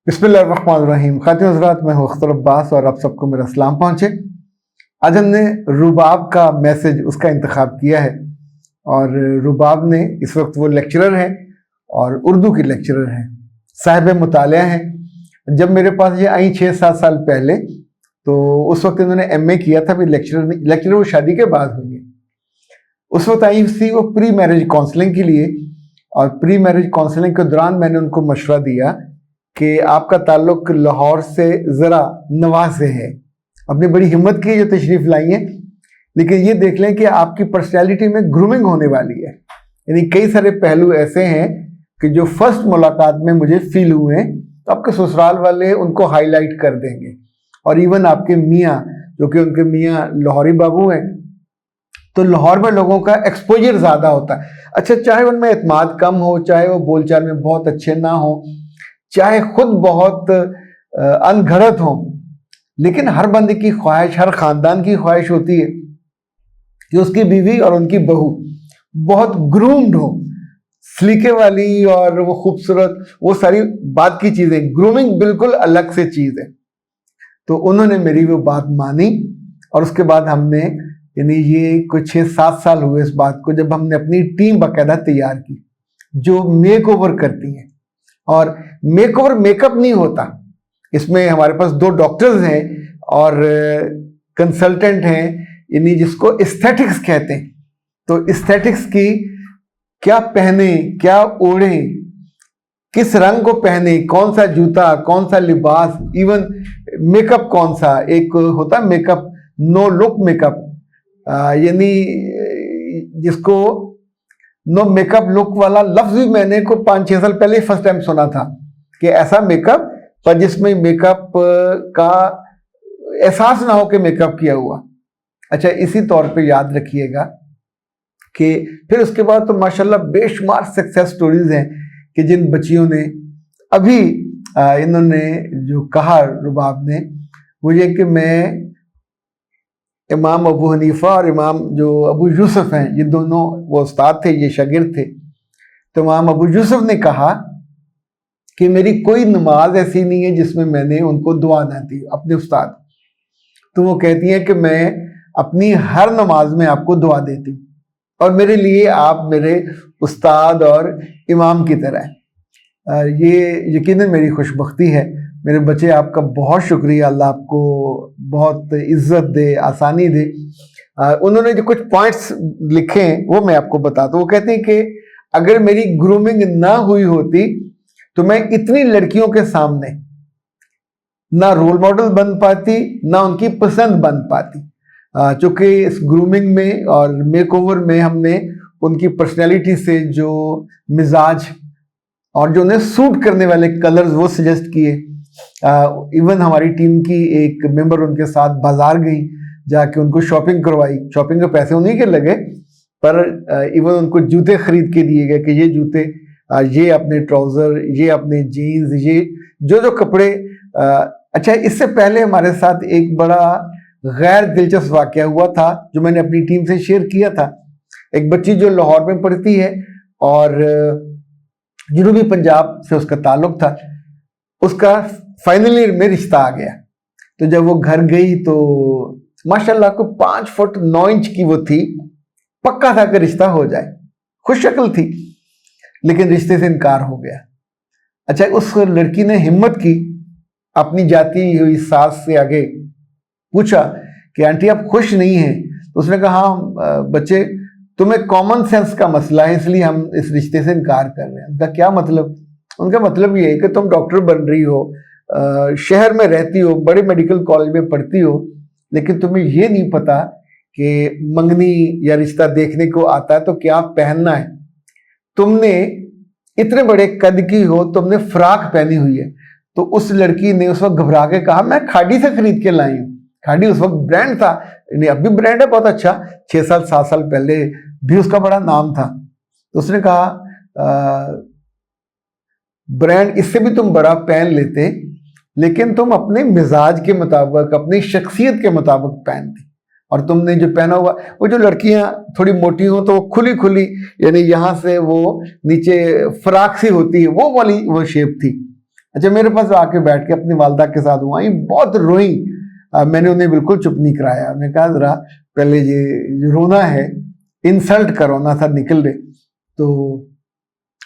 बिस्मिल्लाहिर्रहमानिर्रहीम। खातिन हज़रात, मैं हूँ अख्तर अब्बास और आप सबको मेरा सलाम पहुँचे। आज हमने रुबाब का मैसेज उसका इंतखाब किया है और रुबाब ने इस वक्त वो लेक्चरर हैं और उर्दू की लेक्चरर हैं, साहिब मुतालिया हैं। जब मेरे पास ये आई 6-7 साल पहले तो उस वक्त इन्होंने MA किया था, फिर लेक्चरर वो शादी के बाद हुई है। उस वक्त आई थी वो प्री मैरिज काउंसलिंग के लिए और प्री मैरिज काउंसलिंग के दौरान मैंने उनको मशवरा दिया कि आपका ताल्लुक लाहौर से ज़रा नवाज से है। अपनी बड़ी हिम्मत की जो तशरीफ़ लाई हैं, लेकिन ये देख लें कि आपकी पर्सनैलिटी में ग्रूमिंग होने वाली है। यानी कई सारे पहलू ऐसे हैं कि जो फर्स्ट मुलाकात में मुझे फील हुए हैं तो आपके ससुराल वाले उनको हाईलाइट कर देंगे। और इवन आपके मियाँ, जो कि उनके मियाँ लाहौरी बाबू हैं, तो लाहौर में लोगों का एक्सपोजर ज़्यादा होता है। अच्छा, चाहे उनमें एतमाद कम हो, चाहे वो बोलचाल में बहुत अच्छे ना हो, चाहे खुद बहुत अनघड़त हो, लेकिन हर बंदे की ख्वाहिश, हर ख़ानदान की ख्वाहिश होती है कि उसकी बीवी और उनकी बहू बहुत ग्रूम्ड हो, सलीके वाली और वो खूबसूरत, वो सारी बात की चीज़ें। ग्रूमिंग बिल्कुल अलग से चीज़ है। तो उन्होंने मेरी वो बात मानी और उसके बाद हमने, यानी ये कुछ 6-7 साल हुए इस बात को, जब हमने अपनी टीम बाकायदा तैयार की जो मेक ओवर करती है। और मेक ओवर मेकअप नहीं होता, इसमें हमारे पास 2 डॉक्टर्स हैं और कंसल्टेंट हैं, यानी जिसको एस्थेटिक्स कहते हैं। तो एस्थेटिक्स की क्या पहने, क्या ओढ़े, किस रंग को पहने, कौन सा जूता, कौन सा लिबास, इवन मेकअप कौन सा, एक होता मेकअप नो लुक मेकअप, यानी जिसको नो मेकअप लुक वाला लफ्ज भी मैंने को 5-6 साल पहले फर्स्ट टाइम सुना था कि ऐसा मेकअप पर जिसमें मेकअप का एहसास ना हो कि मेकअप किया हुआ। अच्छा, इसी तौर पे याद रखिएगा कि फिर उसके बाद तो माशाल्लाह बेशुमार सक्सेस स्टोरीज हैं कि जिन बच्चियों ने अभी इन्होंने जो कहा रुबाब ने, वो ये कि मैं इमाम अबू हनीफा और इमाम जो अबू यूसुफ हैं, ये दोनों वो उस्ताद थे, ये शागिर्द थे। तो इमाम अबू यूसुफ ने कहा कि मेरी कोई नमाज ऐसी नहीं है जिसमें मैंने उनको दुआ ना दी, अपने उस्ताद। तो वो कहती हैं कि मैं अपनी हर नमाज में आपको दुआ देती हूँ और मेरे लिए आप मेरे उस्ताद और इमाम की तरह हैं। ये यकीनन मेरी खुशबख्ती है। मेरे बच्चे, आपका बहुत शुक्रिया, अल्लाह आपको बहुत इज्जत दे, आसानी दे। उन्होंने जो कुछ पॉइंट्स लिखे हैं वो मैं आपको बताता हूँ। वो कहते हैं कि अगर मेरी ग्रूमिंग ना हुई होती तो मैं इतनी लड़कियों के सामने ना रोल मॉडल बन पाती, ना उनकी पसंद बन पाती। चूँकि इस ग्रूमिंग में और मेकओवर में हमने उनकी पर्सनैलिटी से जो मिजाज और जो उन्हें सूट करने वाले कलर्स वो सजेस्ट किए। इवन हमारी टीम की एक मेंबर उनके साथ बाजार गई, जाके उनको शॉपिंग करवाई। शॉपिंग के पैसे उन्हीं के लगे, पर इवन उनको जूते खरीद के दिए गए कि ये जूते, ये अपने ट्राउज़र, ये अपने जीन्स, ये जो कपड़े। अच्छा, इससे पहले हमारे साथ एक बड़ा गैर दिलचस्प वाक़या हुआ था जो मैंने अपनी टीम से शेयर किया था। एक बच्ची जो लाहौर में पढ़ती है और जनूबी पंजाब से उसका ताल्लुक था, उसका फाइनल ईयर में रिश्ता आ गया। तो जब वो घर गई तो माशाल्लाह को 5 फुट 9 इंच की वो थी, पक्का था कि रिश्ता हो जाए, खुश शक्ल थी, लेकिन रिश्ते से इनकार हो गया। अच्छा, उस लड़की ने हिम्मत की, अपनी जाती हुई सास से आगे पूछा कि आंटी आप खुश नहीं हैं? तो उसने कहा हाँ बच्चे, तुम्हें कॉमन सेंस का मसला है, इसलिए हम इस रिश्ते से इनकार कर रहे हैं। उनका क्या मतलब? उनका मतलब ये है कि तुम डॉक्टर बन रही हो, शहर में रहती हो, बड़े मेडिकल कॉलेज में पढ़ती हो, लेकिन तुम्हें ये नहीं पता कि मंगनी या रिश्ता देखने को आता है तो क्या पहनना है। तुमने इतने बड़े कद की हो, तुमने फ्राक पहनी हुई है। तो उस लड़की ने उस वक्त घबरा के कहा मैं खाड़ी से खरीद के लाई हूँ। खाड़ी उस वक्त ब्रांड था, नहीं अब भी ब्रांड है बहुत अच्छा, 6-7 साल पहले भी उसका बड़ा नाम था। तो उसने कहा ब्रांड इससे भी तुम बड़ा पहन लेते, लेकिन तुम अपने मिजाज के मुताबिक, अपनी शख्सियत के मुताबिक पहनते। और तुमने जो पहना हुआ, वो जो लड़कियां थोड़ी मोटी हो तो वो खुली खुली, यानी यहाँ से वो नीचे फ्राक सी होती है, वो वाली वो शेप थी। अच्छा, मेरे पास आके बैठ के अपनी वालदा के साथ हुआ, बहुत रोई। मैंने उन्हें बिल्कुल चुप नहीं कराया। मैंने कहा जरा पहले ये रोना है, इंसल्ट का रोना था, निकल रहे। तो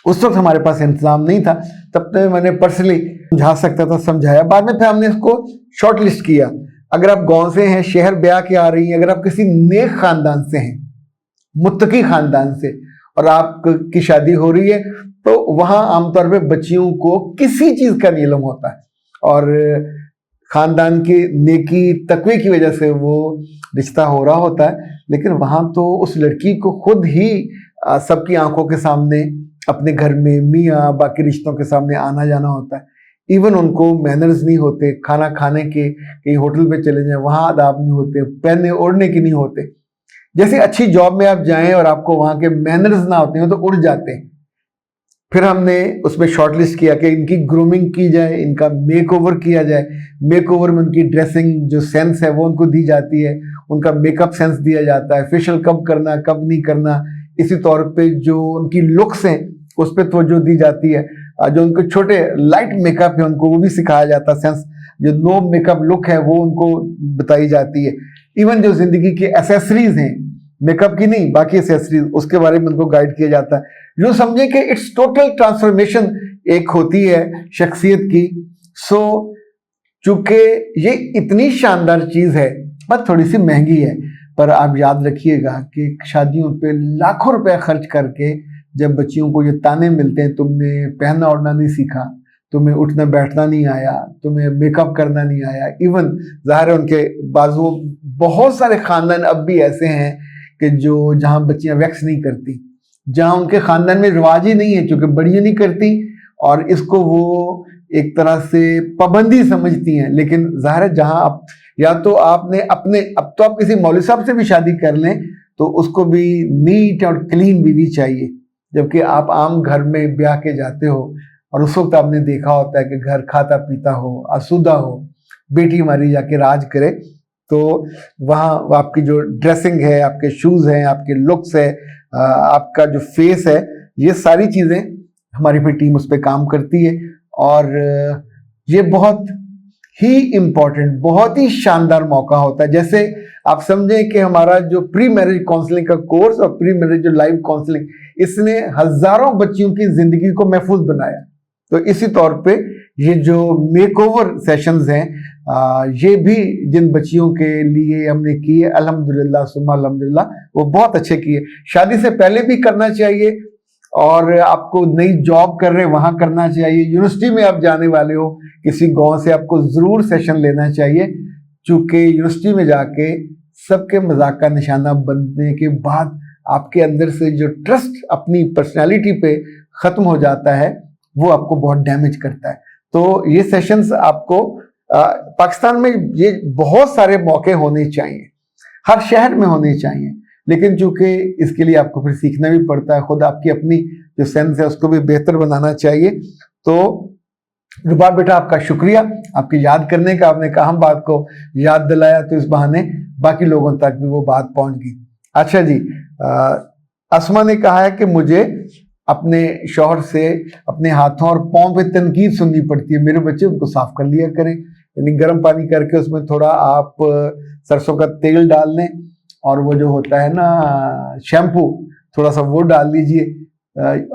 उस वक्त हमारे पास इंतजाम नहीं था, तब तक मैंने पर्सनली समझा सकता था, समझाया। बाद में फिर हमने इसको शॉर्ट लिस्ट किया। अगर आप गांव से हैं, शहर ब्याह के आ रही हैं, अगर आप किसी नेक खानदान से हैं, मुत्तकी खानदान से, और आपकी शादी हो रही है, तो वहां आमतौर पे बच्चियों को किसी चीज का नहीं इल्म होता है, और खानदान की नेकी तकवे की वजह से वो रिश्ता हो रहा होता है। लेकिन वहां तो उस लड़की को खुद ही सबकी आंखों के सामने अपने घर में मियाँ बाकी रिश्तों के सामने आना जाना होता है। इवन उनको मैनर्स नहीं होते, खाना खाने के, कहीं होटल पे चले जाएं वहां आदाब नहीं होते, पहनने ओढ़ने के नहीं होते। जैसे अच्छी जॉब में आप जाएं और आपको वहां के मैनर्स ना होते हैं तो उड़ जाते हैं। फिर हमने उसमें शॉर्टलिस्ट किया कि इनकी ग्रूमिंग की जाए, इनका मेकओवर किया जाए। मेकओवर में उनकी ड्रेसिंग जो सेंस है वो उनको दी जाती है, उनका मेकअप सेंस दिया जाता है, फेशियल कब करना कब नहीं करना। इसी तौर पे जो उनकी लुक्स हैं उस पर तवज्जो दी जाती है। जो उनके छोटे लाइट मेकअप है उनको वो भी सिखाया जाता है, सेंस जो नो मेकअप लुक है वो उनको बताई जाती है। इवन जो जिंदगी की एसेसरीज हैं, मेकअप की नहीं बाकी एसेसरीज, उसके बारे में उनको गाइड किया जाता है। जो समझे कि इट्स टोटल ट्रांसफॉर्मेशन एक होती है शख्सियत की। सो चूंकि ये इतनी शानदार चीज है, बस थोड़ी सी महंगी है, पर आप याद रखिएगा कि शादियों पे लाखों रुपए खर्च करके जब बच्चियों को ये ताने मिलते हैं, तुमने पहनना ओढ़ना नहीं सीखा, तुम्हें उठना बैठना नहीं आया, तुम्हें मेकअप करना नहीं आया। इवन ज़ाहिर है उनके बाजू बहुत सारे खानदान अब भी ऐसे हैं कि जो जहाँ बच्चियां वैक्स नहीं करती, जहाँ उनके खानदान में रिवाज ही नहीं है, क्योंकि बड़ियां नहीं करती और इसको वो एक तरह से पाबंदी समझती हैं। लेकिन ज़ाहिर है जहाँ आप या तो आपने अपने, अब तो आप किसी मौलवी साहब से भी शादी कर लें तो उसको भी नीट और क्लीन बीवी चाहिए, जबकि आप आम घर में ब्याह के जाते हो और उस वक्त आपने देखा होता है कि घर खाता पीता हो, आसूदा हो, बेटी हमारी जाके राज करे। तो वहाँ आपकी जो ड्रेसिंग है, आपके शूज़ हैं, आपके लुक्स है, आपका जो फेस है, ये सारी चीज़ें हमारी फिर टीम उस पर काम करती है। और ये बहुत ही इम्पोर्टेंट, बहुत ही शानदार मौका होता है। जैसे आप समझें कि हमारा जो प्री मैरिज काउंसलिंग का कोर्स और प्री मैरिज जो लाइव काउंसलिंग, इसने हजारों बच्चियों की जिंदगी को महफूज बनाया। तो इसी तौर पे ये जो मेकओवर सेशंस हैं, ये भी जिन बच्चियों के लिए हमने किए, अल्हम्दुलिल्लाह सुम्मा अल्हम्दुलिल्लाह, वो बहुत अच्छे किए। शादी से पहले भी करना चाहिए, और आपको नई जॉब कर रहे वहां करना चाहिए। यूनिवर्सिटी में आप जाने वाले हो किसी गांव से, आपको जरूर सेशन लेना चाहिए, चूंकि यूनिवर्सिटी में जाके सबके मजाक का निशाना बनने के बाद आपके अंदर से जो ट्रस्ट अपनी पर्सनालिटी पे खत्म हो जाता है, वो आपको बहुत डैमेज करता है। तो ये सेशंस आपको पाकिस्तान में ये बहुत सारे मौके होने चाहिए, हर शहर में होने चाहिए, लेकिन चूंकि इसके लिए आपको फिर सीखना भी पड़ता है, खुद आपकी अपनी जो सेंस है उसको भी बेहतर बनाना चाहिए। तो रुबाब बेटा, आपका शुक्रिया, आपकी याद करने का, आपने कहा हम बात को याद दिलाया, तो इस बहाने बाकी लोगों तक भी वो बात पहुंच गई। अच्छा जी, असमा ने कहा है कि मुझे अपने शौहर से अपने हाथों और पाँव पे तनकीद सुननी पड़ती है, मेरे बच्चे उनको साफ कर लिया करें। यानी गर्म पानी करके उसमें थोड़ा आप सरसों का तेल डाल लें, और वो जो होता है ना शैम्पू, थोड़ा सा वो डाल लीजिए।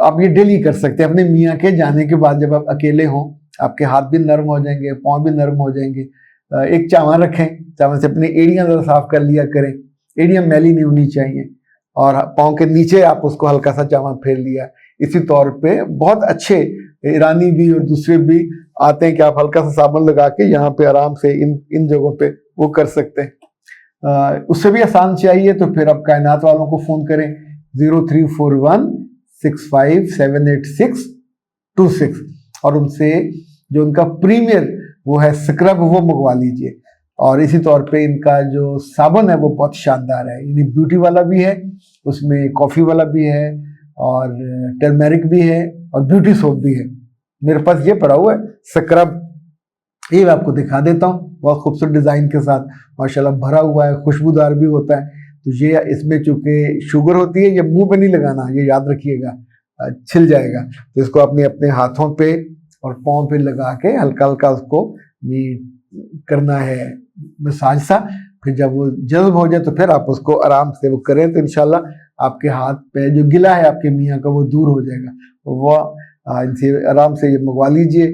आप ये डेली कर सकते हैं। अपने मियाँ के जाने के बाद जब आप अकेले हों, आपके हाथ भी नरम हो जाएंगे, पाँव भी नरम हो जाएंगे। एक चावल रखें, चावल से अपनी एड़ियाँ ज़रा साफ कर लिया करें, एड़ियाँ मैली नहीं होनी चाहिए, और पाँव के नीचे आप उसको हल्का सा चावल फेर लिया। इसी तौर पे बहुत अच्छे ईरानी भी और दूसरे भी आते हैं कि आप हल्का सा साबुन लगा के यहाँ पे आराम से इन जगहों पे वो कर सकते हैं। उससे भी आसान चाहिए तो फिर आप कायनात वालों को फ़ोन करें 0341657826, और उनसे जो उनका प्रीमियर वो है स्क्रब, वो मंगवा लीजिए। और इसी तौर पे इनका जो साबुन है वो बहुत शानदार है, यानी ब्यूटी वाला भी है, उसमें कॉफ़ी वाला भी है, और टर्मेरिक भी है, और ब्यूटी सोप भी है। मेरे पास ये पड़ा हुआ है स्क्रब, ये मैं आपको दिखा देता हूँ, बहुत खूबसूरत डिज़ाइन के साथ माशाल्लाह भरा हुआ है, खुशबूदार भी होता है। तो ये इसमें चूंकि शुगर होती है, ये मुंह पे नहीं लगाना, ये याद रखिएगा, छिल जाएगा। तो इसको अपने अपने हाथों पे और पाँव पे लगा के हल्का हल्का उसको करना है मसाज सा। फिर जब वो जज्ब हो जाए तो फिर आप उसको आराम से वो करें, तो इंशाल्लाह आपके हाथ पे जो गिला है आपके मियाँ का वो दूर हो जाएगा। वो इनसे आराम से ये मंगवा लीजिए।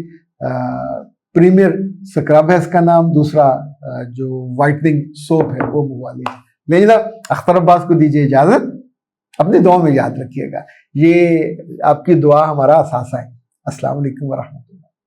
प्रीमियर स्क्रब है इसका नाम, दूसरा जो वाइटनिंग सोप है वो मंगवा लीजिए। नहीं ना, अख्तर अब्बास को दीजिए इजाजत, अपनी दुआ में याद रखिएगा। ये आपकी दुआ हमारा असासा है। अस्सलाम वालेकुम व रहमतुल्लाह।